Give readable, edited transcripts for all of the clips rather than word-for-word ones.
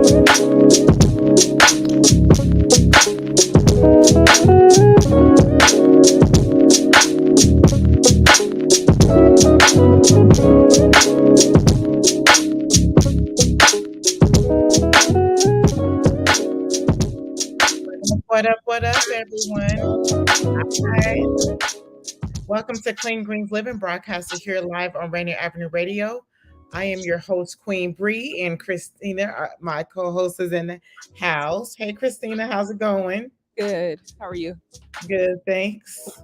What up, everyone? Hi. Welcome to Clean Greens Living, broadcasted here live on Rainier Avenue Radio. I am your host, Queen Bri, and Christina, my co-host, is in the house. Hey, Christina, how's it going? Good. How are you? Good, thanks.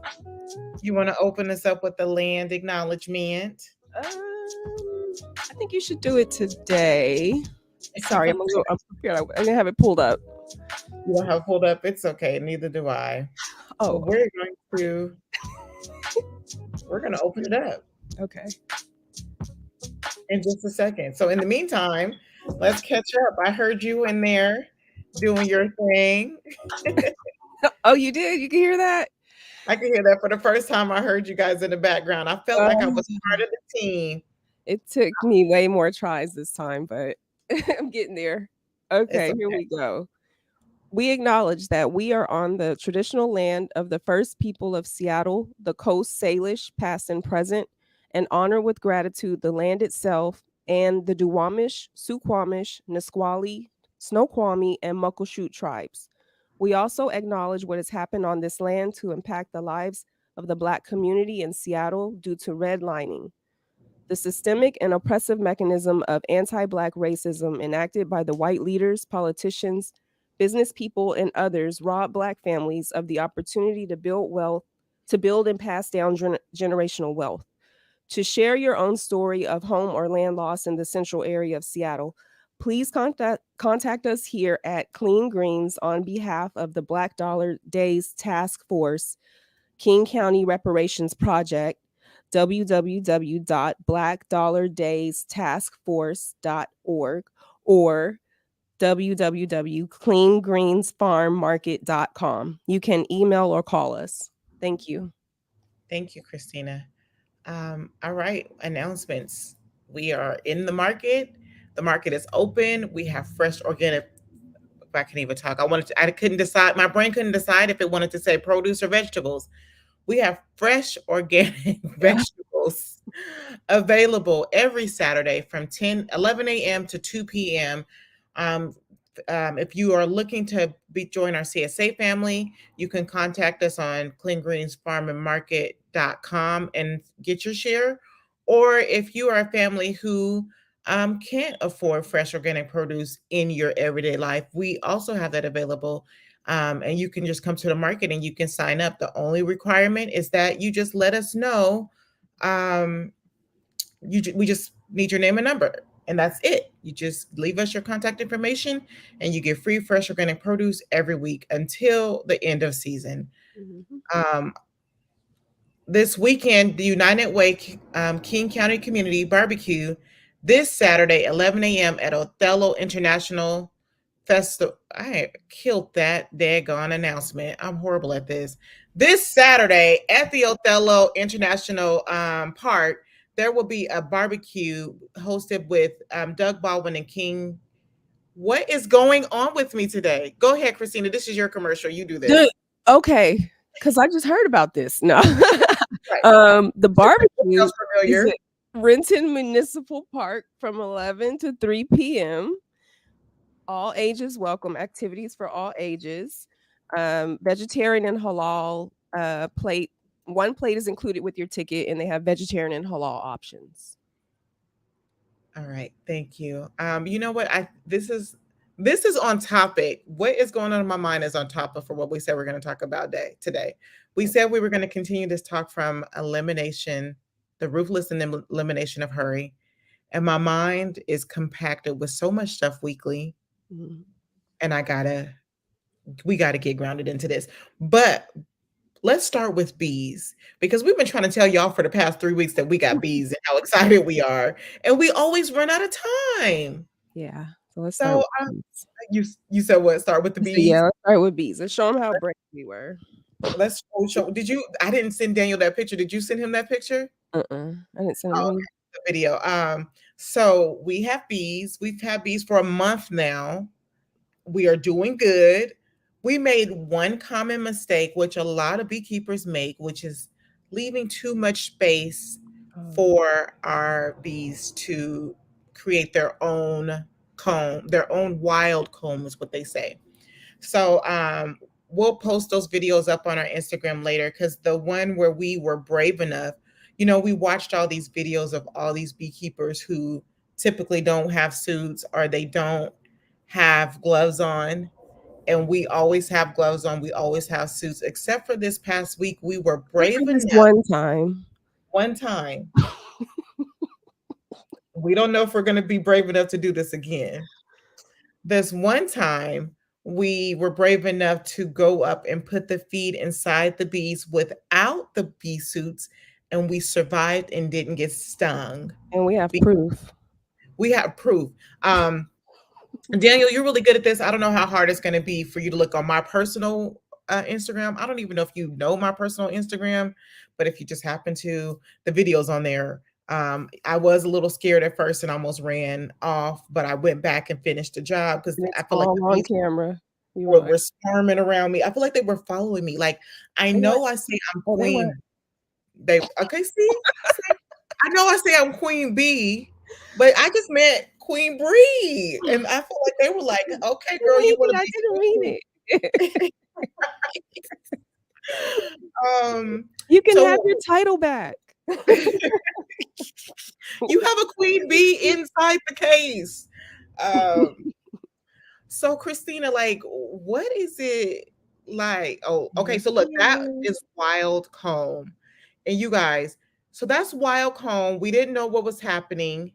You want to open us up with the land acknowledgement? I think you should do it today. Sorry, I'm prepared. I didn't have it pulled up. You don't have it pulled up? It's okay. Neither do I. Oh, So we're going to open it up. Okay. In just a second. So in the meantime, let's catch up. I heard you in there doing your thing. Oh, you did? You can hear that? I can hear that for the first time. I heard you guys in the background. I felt like I was part of the team. It took me way more tries this time, but I'm getting there. Okay, here we go. We acknowledge that we are on the traditional land of the first people of Seattle, the Coast Salish, past and present, and honor with gratitude the land itself and the Duwamish, Suquamish, Nisqually, Snoqualmie, and Muckleshoot tribes. We also acknowledge what has happened on this land to impact the lives of the Black community in Seattle due to redlining. The systemic and oppressive mechanism of anti-Black racism enacted by the white leaders, politicians, business people, and others rob Black families of the opportunity to build and pass down generational wealth. To share your own story of home or land loss in the central area of Seattle, please contact us here at Clean Greens on behalf of the Black Dollar Days Task Force, King County Reparations Project, www.blackdollardaystaskforce.org, or www.cleangreensfarmmarket.com. You can email or call us. Thank you. Thank you, Christina. All right, announcements. We are in the market. The market is open. We have fresh organic. If I can even talk, I couldn't decide. My brain couldn't decide if it wanted to say produce or vegetables. We have fresh organic vegetables available every Saturday from 11 a.m. to 2 p.m. If you are looking to join our CSA family, you can contact us on cleangreensfarmandmarket.com and get your share. Or if you are a family who can't afford fresh organic produce in your everyday life, we also have that available. And you can just come to the market and you can sign up. The only requirement is that you just let us know. We just need your name and number, and that's it. You just leave us your contact information and you get free fresh organic produce every week until the end of season. Mm-hmm. This weekend, the United Way King County Community Barbecue this Saturday, 11 a.m. at Othello International Festival. I killed that daggone announcement. I'm horrible at this. This Saturday at the Othello International Park, there will be a barbecue hosted with Doug Baldwin and King. What is going on with me today? Go ahead, Christina. This is your commercial. You do this. Okay, because I just heard about this. No. Right. The barbecue is at Renton Municipal Park from 11 to 3 p.m. All ages welcome, activities for all ages. Vegetarian and halal plate. One plate is included with your ticket, and they have vegetarian and halal options. All right, thank you. You know what? This is on topic. What is going on in my mind is on topic for what we said we're going to talk about today. We said we were going to continue this talk from elimination, the ruthless elimination of hurry, and my mind is compacted with so much stuff weekly. Mm-hmm. And we gotta get grounded into this. But let's start with bees, because we've been trying to tell y'all for the past 3 weeks that we got bees and how excited we are, and we always run out of time. Yeah. So let's start. You said what? Start with the bees. Yeah, let's start with bees. Let's show them how brave we were. Let's show. I didn't send Daniel that picture. Did you send him that picture? I didn't send him the video. So we have bees. We've had bees for a month now. We are doing good. We made one common mistake, which a lot of beekeepers make, which is leaving too much space Oh, for our bees to create their own comb, their own wild comb, is what they say. So we'll post those videos up on our Instagram later because the one where we were brave enough, we watched all these videos of all these beekeepers who typically don't have suits or they don't have gloves on. And we always have gloves on, we always have suits, except for this past week, we were except for brave this enough one time. one time. We don't know if we're going to be brave enough to do this again. This one time, we were brave enough to go up and put the feed inside the bees without the bee suits, and we survived and didn't get stung. And we have Be- proof. We have proof. Daniel, you're really good at this. I don't know how hard it's going to be for you to look on my personal Instagram. I don't even know if you know my personal Instagram, but if you just happen to, the videos on there. I was a little scared at first and almost ran off, but I went back and finished the job because And I it's feel like all the on bees camera. You were, are. were swarming around me. I feel like they were following me. Like I They weren't. know I say I'm Oh, they weren't. queen. They okay, see? I know I say I'm queen bee, but I just meant Queen Bri. And I feel like they were like, okay, girl, you want to I be didn't mean it. queen. um You can so have your title back. you have a queen bee inside the case. Um so Christina, like what is it like? Oh, okay. So look, that is wild comb. And you guys, so that's wild comb. We didn't know what was happening.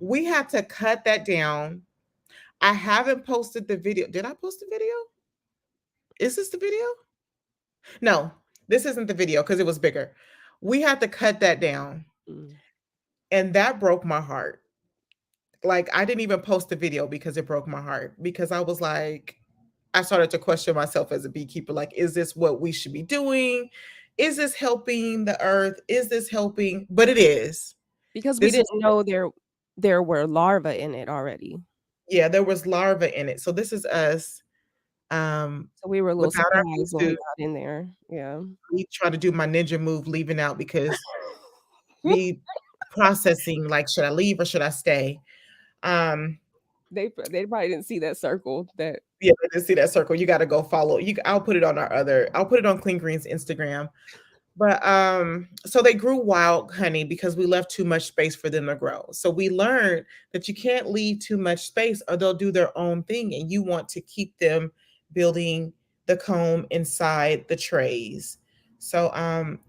We had to cut that down. I haven't posted the video. Did I post the video? Is this the video? No, this isn't the video because it was bigger. We had to cut that down. Mm. And that broke my heart. Like, I didn't even post the video because it broke my heart. Because I was like, I started to question myself as a beekeeper. Like, is this what we should be doing? Is this helping the earth? Is this helping? But it is. Because we This is, didn't know there were larvae in it already. yeah, there was larva in it. So this is us So we were a little without our surprised when we suit. got in there. Yeah. Me try to do my ninja move leaving out because me processing like should I leave or should I stay? Um They probably didn't see that circle that yeah, I didn't see that circle. You got to go follow. I'll put it on I'll put it on Clean Green's Instagram. But so they grew wild honey because we left too much space for them to grow. So we learned that you can't leave too much space or they'll do their own thing and you want to keep them building the comb inside the trays. So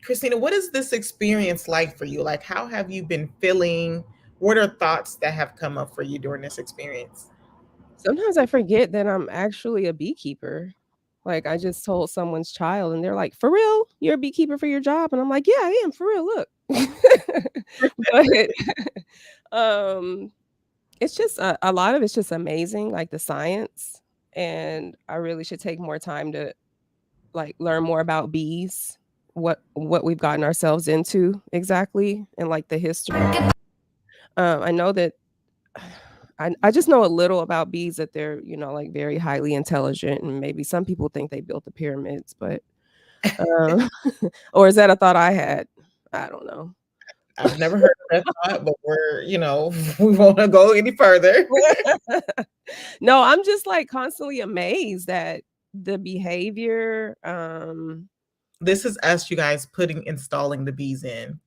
Christina, what is this experience like for you? Like how have you been feeling? What are thoughts that have come up for you during this experience? sometimes I forget that I'm actually a beekeeper. Like, I just told someone's child, and they're like, "For real? You're a beekeeper for your job?" And I'm like, "Yeah, I am, for real, look." But, um, it's just a lot of it's just amazing, like, the science, and I really should take more time to, like, learn more about bees, what we've gotten ourselves into exactly, and, like, the history. I know that I just know a little about bees that they're, like, very highly intelligent, and maybe some people think they built the pyramids, but, um or is that a thought I had? I don't know. I've never heard of that thought, but we want to go any further. No, I'm just, like, constantly amazed at the behavior, This is us, you guys, installing the bees in.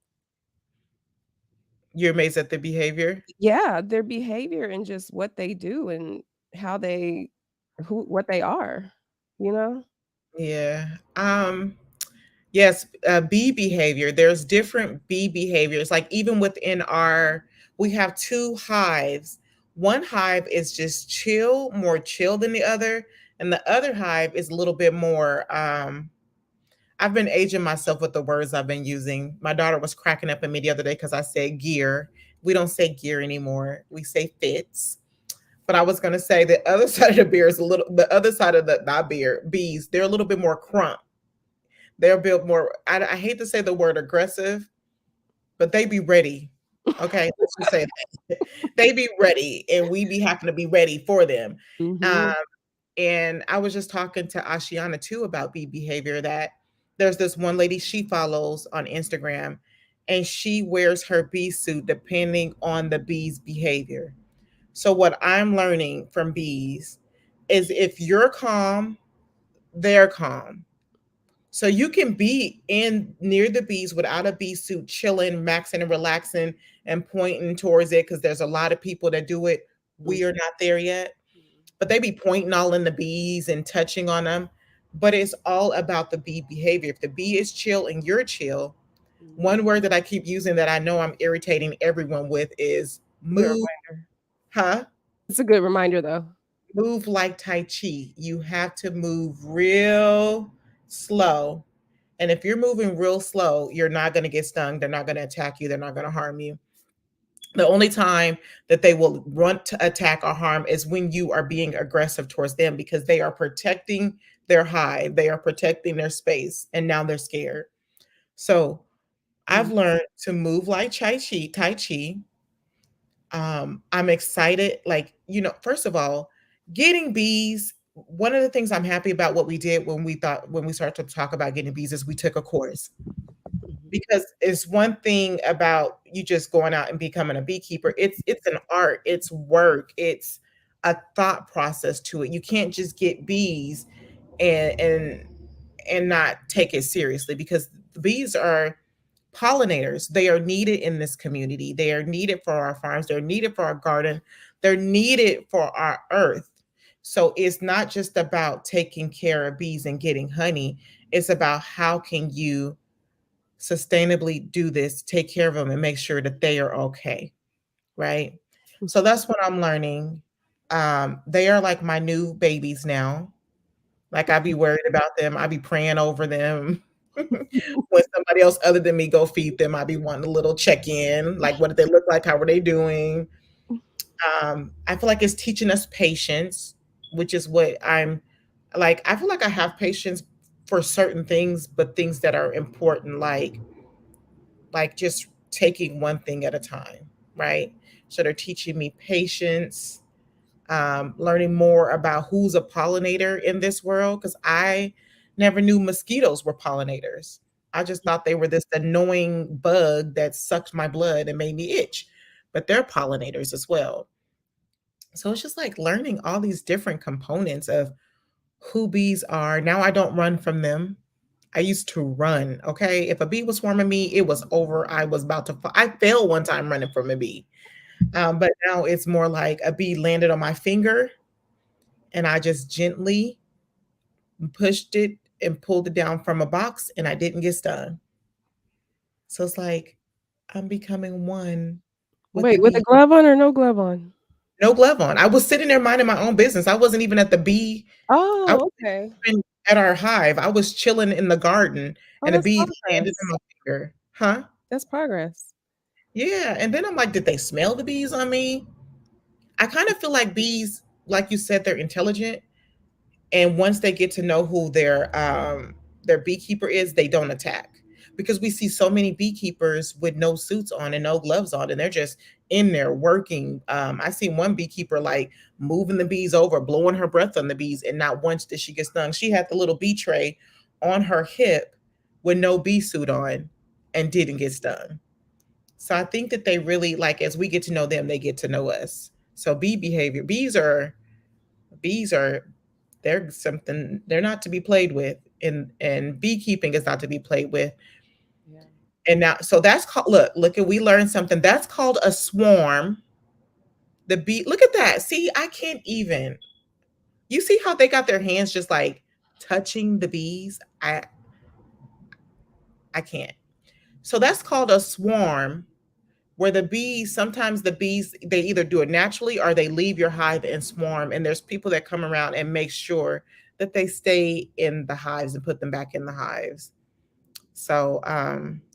You're amazed at the behavior? yeah, their behavior and just what they do and how what they are, you know? Yeah. Yes, bee behavior. There's different bee behaviors. Like even within we have two hives. One hive is just more chill than the other, and the other hive is a little bit more. I've been aging myself with the words I've been using. My daughter was cracking up at me the other day because I said gear. We don't say gear anymore. We say fits. But I was going to say the other side of the beer is the other side of the not beer bees. They're a little bit more crump. They're built more. I hate to say the word aggressive, but they be ready. Okay, let's just say that. They be ready, and we be having to be ready for them. Um, Mhm. and I was just talking to Ashiana too about bee behavior. That there's this one lady she follows on Instagram, and she wears her bee suit depending on the bee's behavior. So what I'm learning from bees is if you're calm, they're calm. So you can be in near the bees without a bee suit, chilling, maxing and relaxing and pointing towards it because there's a lot of people that do it. Mhm. We are not there yet, but they be pointing all in the bees and touching on them. But it's all about the bee behavior. If the bee is chill and you're chill, Mhm. one word that I keep using that I know I'm irritating everyone with is Good move, reminder. huh? It's a good reminder though. Move like Tai Chi. You have to move real slow. And if you're moving real slow, you're not going to get stung. They're not going to attack you. They're not going to harm you. The only time that they will run to attack or harm is when you are being aggressive towards them because they are protecting their hive, they are protecting their space, and now they're scared. So I've Mhm. learned to move like Tai Chi. I'm excited. Like, first of all, getting bees. One of the things I'm happy about what we did when we started to talk about getting bees is we took a course Mhm. because it's one thing about you just going out and becoming a beekeeper. It's an art, it's work, it's a thought process to it. You can't just get bees and not take it seriously because the bees are pollinators. They are needed in this community. They are needed for our farms. They're needed for our garden. They're needed for our earth. So it's not just about taking care of bees and getting honey. It's about how can you sustainably do this, take care of them and make sure that they are okay, right? So that's what I'm learning. They are like my new babies now. Like I be worried about them. I be praying over them. When somebody else other than me go feed them, I be wanting a little check in. Like, what did they look like? How were they doing? I feel like it's teaching us patience, which is what I'm like. I feel like I have patience for certain things, but things that are important, like just taking one thing at a time, right? So they're teaching me patience, learning more about who's a pollinator in this world because I never knew mosquitoes were pollinators. I just thought they were this annoying bug that sucked my blood and made me itch, but they're pollinators as well. So it's just like learning all these different components of who bees are. Now I don't run from them. I used to run. Okay. If a bee was swarming me, it was over. I was about to fall. I fell one time running from a bee. But now it's more like a bee landed on my finger and I just gently pushed it and pulled it down from a box and I didn't get stung. So it's like I'm becoming one with the Wait, with a bee. glove on or no glove on? No glove on. I was sitting there minding my own business. I wasn't even at the bee. I Oh, wasn't okay. even at our hive. I was chilling in the garden Oh, and a that's bee landed on progress. my finger. Huh? That's progress. Yeah. And then I'm like, did they smell the bees on me? I kind of feel like bees, like you said, they're intelligent. And once they get to know who their beekeeper is, they don't attack because we see so many beekeepers with no suits on and no gloves on and they're just in there working. I seen one beekeeper like moving the bees over, blowing her breath on the bees, and not once did she get stung. She had the little bee tray on her hip with no bee suit on and didn't get stung. So I think that they really, like, as we get to know them, they get to know us. So bee behavior, bees are they're something, they're not to be played with, and beekeeping is not to be played with. Yeah. And now, so that's called, look at, we learned something that's called a swarm. The bee, look at that. See, I can't even, you see how they got their hands just like touching the bees. I can't. So that's called a swarm, where the bees, sometimes the bees, they either do it naturally or they leave your hive and swarm, and there's people that come around and make sure that they stay in the hives and put them back in the hives. So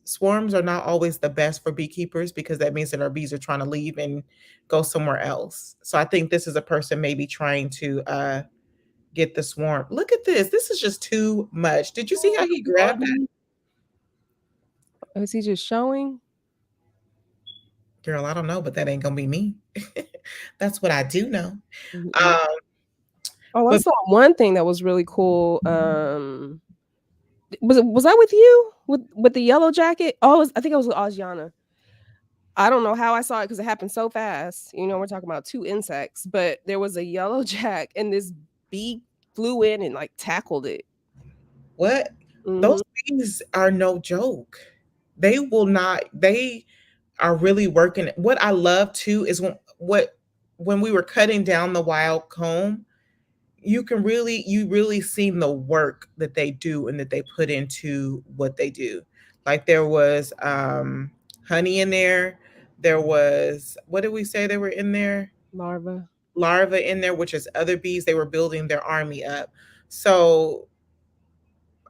swarms are not always the best for beekeepers because that means that our bees are trying to leave and go somewhere else. So I think this is a person maybe trying to get the swarm. Look at this. This is just too much. Did you see how he grabbed that? Is he just showing? Girl, I don't know, but that ain't gonna be me. That's what I do know. Mm-mm. Um, Oh, I but saw one thing that was really cool. Was I with you with the yellow jacket? Oh, I think it was with Asiana. I don't know how I saw it because it happened so fast. You know, we're talking about two insects, but there was a yellow jack and this bee flew in and like tackled it. what? Hmm. Those bees are no joke. They will not. They are really working. What I love too is when we were cutting down the wild comb, you really seen the work that they do and that they put into what they do. Like there was honey in there. There was, what did we say they were in there? Larva. Larva in there, which is other bees. They were building their army up. So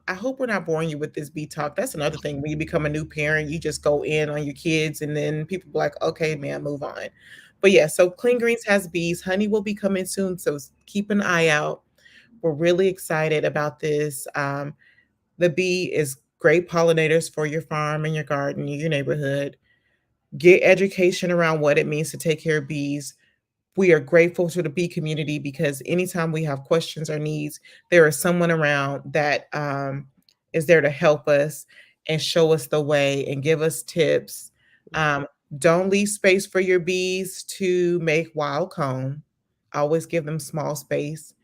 I hope we're not boring you with this bee talk. That's another thing. When you become a new parent, you just go in on your kids and then people be like, okay, man, move on. But yeah, so Clean Greens has bees. Honey will be coming soon. So keep an eye out. We're really excited about this. The bee is great pollinators for your farm and your garden, your neighborhood. Get education around what it means to take care of bees. We are grateful to the bee community because anytime we have questions or needs, there is someone around that is there to help us and show us the way and give us tips. Um, don't leave space for your bees to make wild comb. Always give them small space.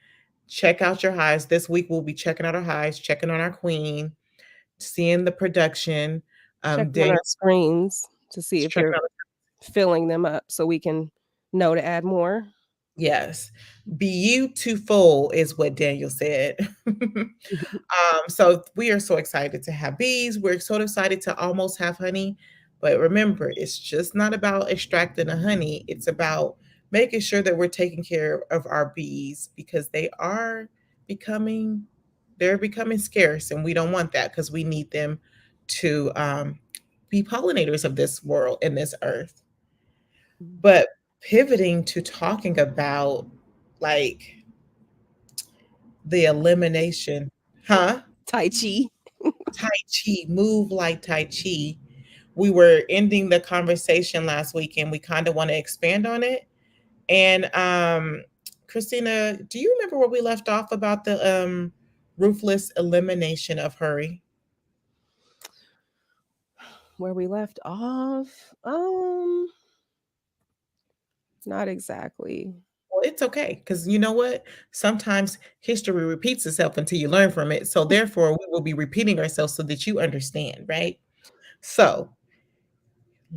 Check out your hives. This week we'll be checking out our hives, checking on our queen, seeing the production. Checking on Daniel our screens to see if checking they're out. filling them up so we can know to add more. Yes, beautiful is what Daniel said. So we are so excited to have bees. We're so excited to almost have honey. But remember, it's just not about extracting the honey. It's about making sure that we're taking care of our bees because becoming they're becoming scarce, and we don't want that because we need them to be pollinators of this world and this earth. But pivoting to talking about like the elimination, huh? Tai Chi. Tai Chi, move like Tai Chi. We were ending the conversation last week and we kind of want to expand on it. And Christina, do you remember where we left off about the ruthless elimination of hurry? Where we left off? Not exactly. Well, it's okay because you know what? Sometimes history repeats itself until you learn from it. So therefore, we will be repeating ourselves so that you understand, right? So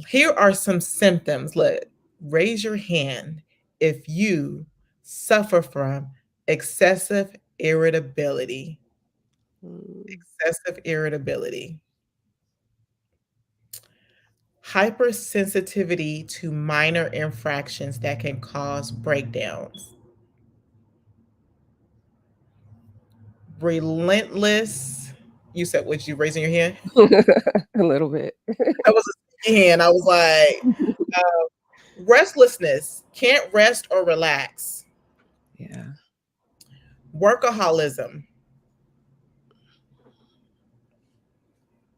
here are some symptoms. Look, raise your hand if you suffer from excessive irritability. Mm, Excessive irritability. Hypersensitivity to minor infractions that can cause breakdowns. Relentless. You said, was you raising your hand? a little bit. I was a sticky hand. I was like, restlessness, can't rest or relax. Yeah. Workaholism,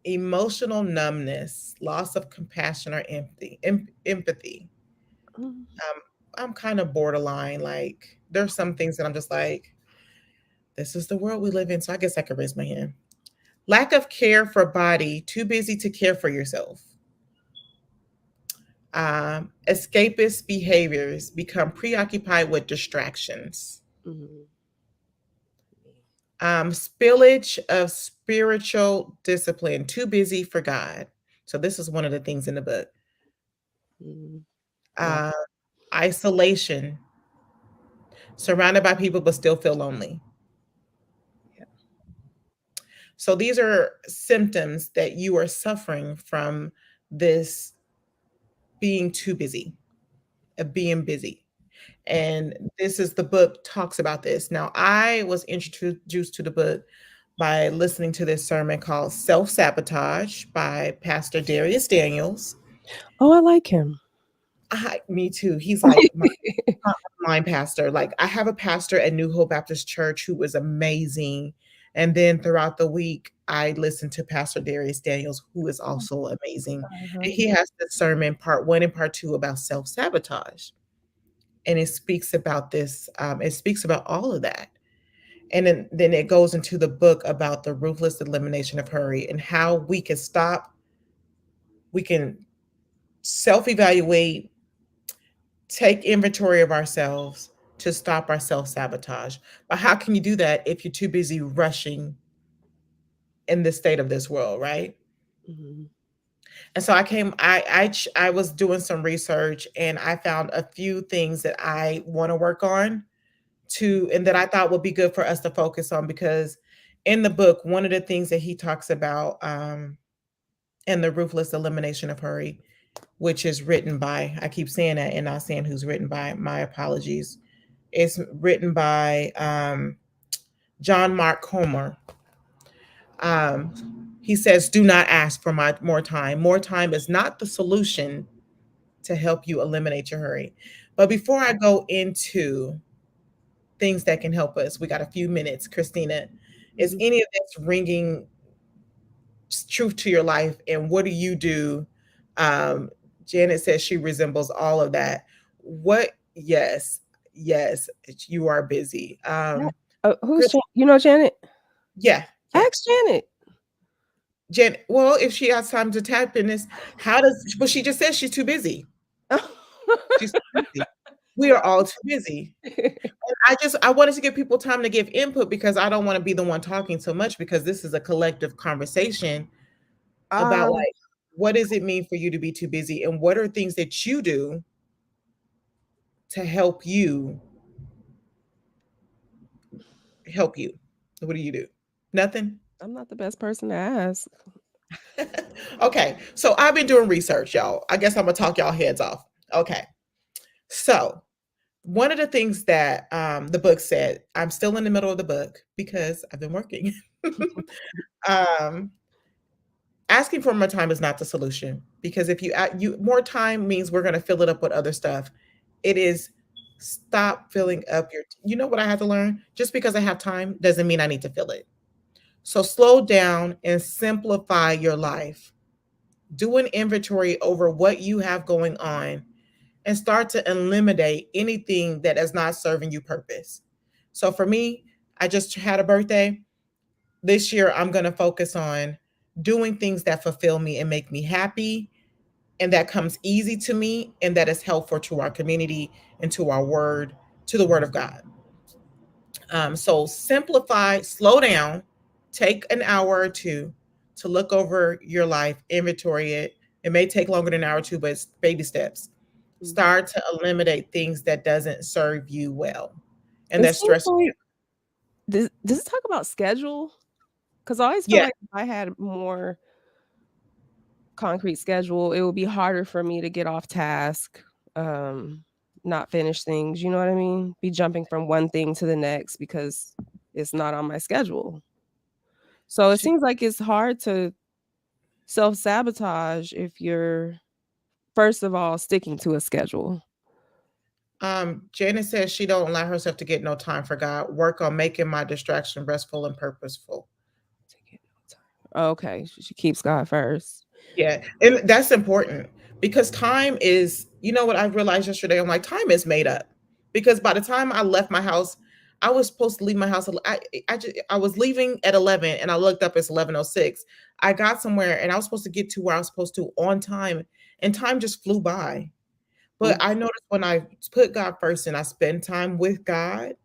emotional numbness, loss of compassion or empathy. Mm, I'm kind of borderline. Like, there's some things that I'm just like, this is the world we live in. So I guess I could raise my hand. Lack of care for body, too busy to care for yourself. Escapist behaviors, become preoccupied with distractions. mhm. Spillage of spiritual discipline, too busy for God. So this is one of the things in the book. Mhm. Yeah. Uh, Isolation, surrounded by people but still feel lonely. Yeah. So these are symptoms that you are suffering from this being too busy, of being busy. And this is the book talks about this. Now, I was introduced to the book by listening to this sermon called Self Sabotage by Pastor Darius Daniels. Oh, I like him. Me too. He's like my online pastor. Like, I have a pastor at New Hope Baptist Church who was amazing. And then throughout the week, I listen to Pastor Darius Daniels, who is also amazing. And Uh-huh. he has the sermon part one and part two about self sabotage. And it speaks about this, it speaks about all of that. And then it goes into the book about the ruthless elimination of hurry and how we can stop, we can self evaluate, take inventory of ourselves to stop our self sabotage. But how can you do that if you're too busy rushing in the state of this world, right? Mhm. And so I was doing some research and I found a few things that I want to work on to and that I thought would be good for us to focus on because in the book, one of the things that he talks about in the ruthless elimination of hurry, which is written by, I keep saying that and not saying who's written by, my apologies. It's written by John Mark Comer. Um, he says, do not ask for more time. More time is not the solution to help you eliminate your hurry. But before I go into things that can help us, we got a few minutes. Christina, is Mhm. any of this ringing truth to your life? And what do you do? Um, Janet says she resembles all of that. What? Yes, yes, you are busy. Yeah. Chris, Who's you know Janet? yeah, yeah. Ask Janet. Jen, well, if she has time to tap in this, how does, well, she just says she's too busy. She's too busy. We are all too busy. And I wanted to give people time to give input because I don't want to be the one talking so much because this is a collective conversation about um, like what does it mean for you to be too busy and what are things that you do to help you. What do you do? Nothing. I'm not the best person to ask. Okay, so I've been doing research, y'all. I guess I'm gonna talk y'all heads off. Okay, so one of the things that the book said, I'm still in the middle of the book because I've been working. um, Asking for more time is not the solution because if you more time means we're going to fill it up with other stuff. It is stop filling up your. You know what I had to learn? Just because I have time doesn't mean I need to fill it. So slow down and simplify your life. Do an inventory over what you have going on and start to eliminate anything that is not serving you purpose. So for me, I just had a birthday. This year, I'm going to focus on doing things that fulfill me and make me happy and that comes easy to me and that is helpful to our community and to our word, to the word of God. So simplify, slow down, take an hour or two to look over your life, inventory it. It may take longer than an hour or two, but it's baby steps. Mhm. Start to eliminate things that doesn't serve you well and It that seems stress you. like does it talk about schedule? Because I always felt Yeah. like if I had more concrete schedule, it would be harder for me to get off task, um, not finish things, you know what I mean? Be jumping from one thing to the next because it's not on my schedule. So it seems like it's hard to self-sabotage if you're, first of all, sticking to a schedule. Janice says she don't allow herself to get no time for God. Work on making my distraction restful and purposeful. Okay, she keeps God first. Yeah, and that's important because time is, you know what I realized yesterday? I'm like, time is made up. Because by the time I left my house, I was supposed to leave my house. I was leaving at 11 and I looked up, it's 11:06. I got somewhere and I was supposed to get to where I was supposed to on time, and time just flew by. But Mhm. I noticed when I put God first and I spend time with God,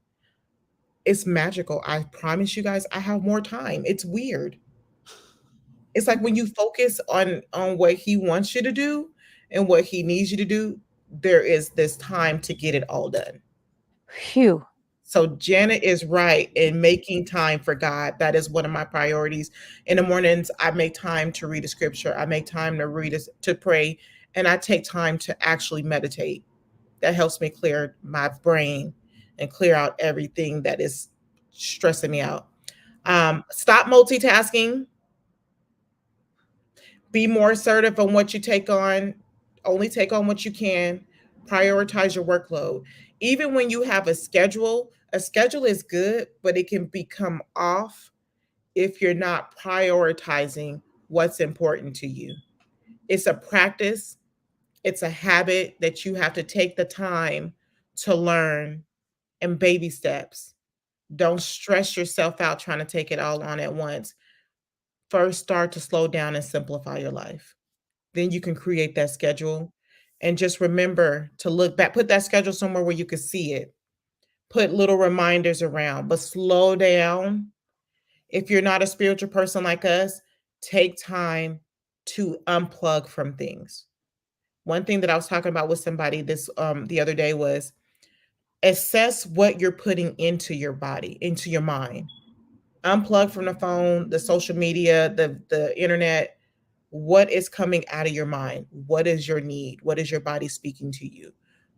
it's magical. I promise you guys, I have more time. It's weird. It's like when you focus on what he wants you to do and what he needs you to do, there is this time to get it all done. Phew. So Janet is right in making time for God. That is one of my priorities. In the mornings, I make time to read a scripture. I make time to to pray, and I take time to actually meditate. That helps me clear my brain and clear out everything that is stressing me out. Stop multitasking. Be more assertive on what you take on. Only take on what you can. Prioritize your workload. Even when you have a schedule is good, but it can become off. if you're not prioritizing what's important to you. It's a practice, it's a habit that you have to take the time to learn in baby steps. Don't stress yourself out trying to take it all on at once. First, start to slow down and simplify your life. Then you can create that schedule. And just remember to look back, put that schedule somewhere where you can see it. Put little reminders around, but slow down. If you're not a spiritual person like us, take time to unplug from things. One thing that I was talking about with somebody this the other day was assess what you're putting into your body, into your mind. Unplug from the phone, the social media, the internet. What is coming out of your mind? What is your need? What is your body speaking to you?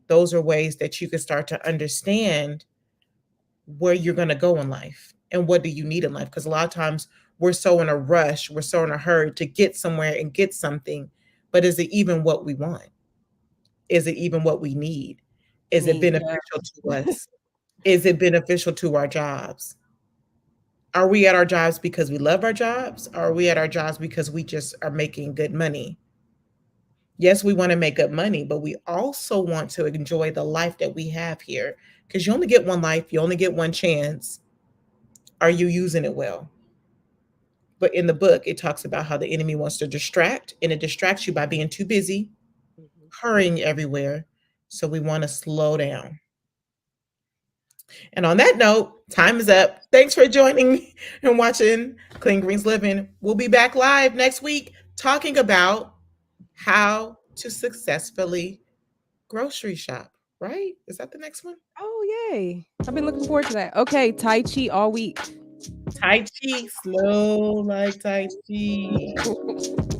Those are ways that you can start to understand where you're going to go in life and what do you need in life, because a lot of times we're so in a rush, we're so in a hurry to get somewhere and get something, but is it even what we want? Is it even what we need? Is it Yeah. beneficial to us? Is it beneficial to our jobs? Are we at our jobs because we love our jobs? Or are we at our jobs because we just are making good money? Yes, we want to make good money, but we also want to enjoy the life that we have here, because you only get one life, you only get one chance. Are you using it well? But in the book, it talks about how the enemy wants to distract, and it distracts you by being too busy, Mhm. hurrying everywhere. So we want to slow down. And on that note, time is up. Thanks for joining me and watching Clean Greens Living. We'll be back live next week talking about how to successfully grocery shop, right? Is that the next one? Oh, yay. I've been looking forward to that. Okay, Tai Chi all week. Tai Chi, slow like Tai Chi.